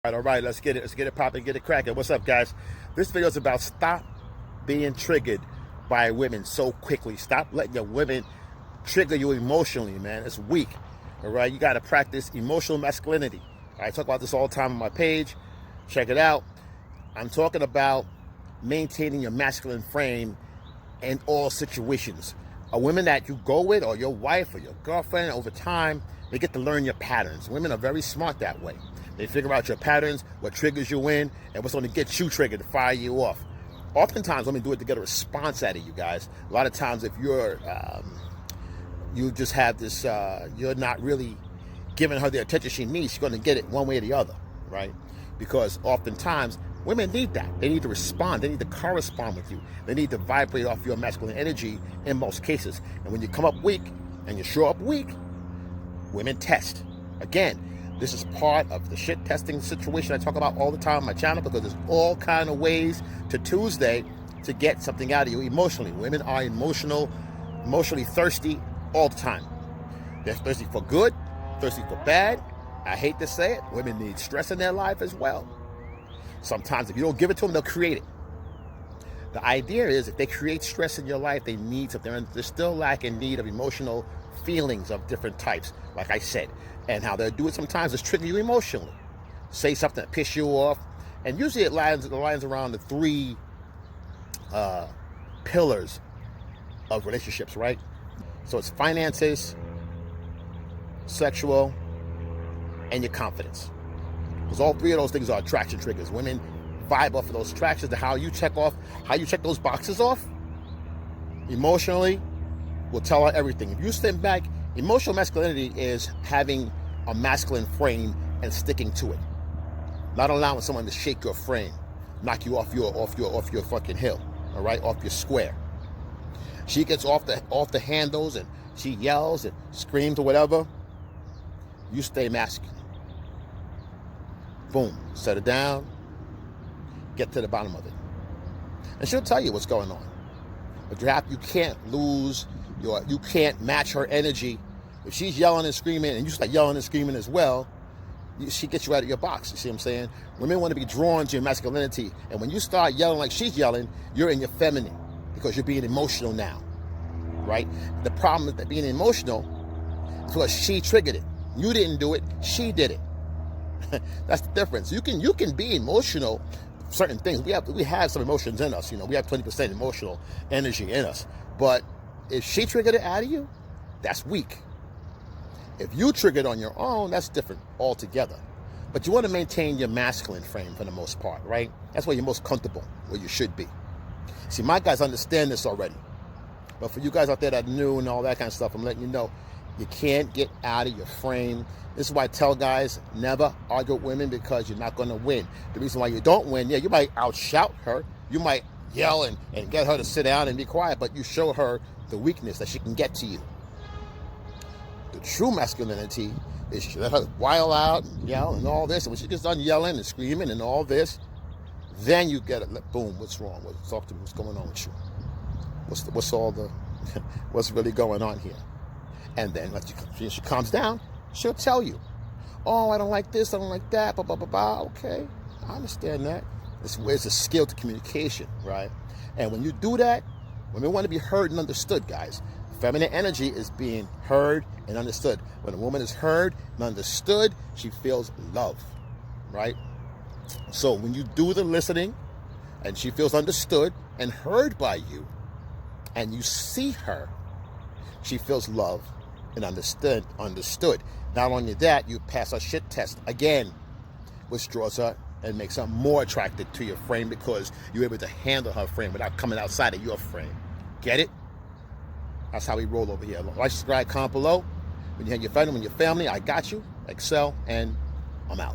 All right, let's get it. Let's get it popping, get it cracking. What's up, guys? This video is about stop being triggered by women so quickly. Stop letting your women trigger you emotionally, man. It's weak. All right, you got to practice emotional masculinity. I talk about this all the time on my page. Check it out. I'm talking about maintaining your masculine frame in all situations. A woman that you go with, or your wife, or your girlfriend, over time, they get to learn your patterns. Women are very smart that way. They figure out your patterns, what triggers you in, and what's going to get you triggered to fire you off. Oftentimes, women do it to get a response out of you guys. A lot of times, if you just have this, you're not really giving her the attention she needs, she's going to get it one way or the other, right? Because oftentimes, women need that. They need to respond. They need to correspond with you. They need to vibrate off your masculine energy in most cases. And when you come up weak and you show up weak, women test. Again, this is part of the shit testing situation I talk about all the time on my channel, because there's all kind of ways to Tuesday to get something out of you emotionally. Women are emotionally thirsty all the time. They're thirsty for good, thirsty for bad. I hate to say it, women need stress in their life as well. Sometimes if you don't give it to them, they'll create it. The idea is, if they create stress in your life, they need something. They're still lacking need of emotional feelings of different types, like I said. And how they'll do it sometimes is trigger you emotionally. Say something that piss you off. And usually it lines around the three pillars of relationships, right? So it's finances, sexual, and your confidence. Because all three of those things are attraction triggers. Women vibe off of those attractions. To how you check those boxes off emotionally will tell her everything. If you stand back, emotional masculinity is having a masculine frame and sticking to it. Not allowing someone to shake your frame, knock you off your fucking hill, all right, off your square. She gets off the handles and she yells and screams or whatever. You stay masculine. Boom, set it down, get to the bottom of it. And she'll tell you what's going on. But you can't you can't match her energy. If she's yelling and screaming and you start yelling and screaming as well, she gets you out of your box. You see what I'm saying? Women want to be drawn to your masculinity. And when you start yelling like she's yelling, you're in your feminine, because you're being emotional now, right? The problem is that being emotional is because she triggered it. You didn't do it, she did it. That's the difference. You can be emotional, certain things. We have some emotions in us, we have 20% emotional energy in us. But if she triggered it out of you, that's weak. If you triggered on your own, that's different altogether. But you want to maintain your masculine frame for the most part, right? That's where you're most comfortable, where you should be. See, my guys understand this already. But for you guys out there that are new and all that kind of stuff, I'm letting you know, you can't get out of your frame. This is why I tell guys, never argue with women, because you're not going to win. The reason why you don't win, yeah, you might outshout her. You might yell and get her to sit down and be quiet, but you show her the weakness that she can get to you. The true masculinity is you let her while out and yell and all this. And when she gets done yelling and screaming and all this, then you get it. Boom, what's wrong? Talk to me. What's going on with you? What's really going on here? And then when she calms down, she'll tell you, oh, I don't like this, I don't like that, blah, blah, blah, blah. Okay, I understand that. It's a skill to communication, right? And when you do that, women want to be heard and understood, guys. Feminine energy is being heard and understood. When a woman is heard and understood, she feels love, right? So when you do the listening and she feels understood and heard by you, and you see her, she feels love and understood. Not only that, you pass a shit test again, which draws her and makes her more attracted to your frame, because you're able to handle her frame without coming outside of your frame. Get it? That's how we roll over here. Like, subscribe, comment below. When you have your family, I got you. Excel, and I'm out.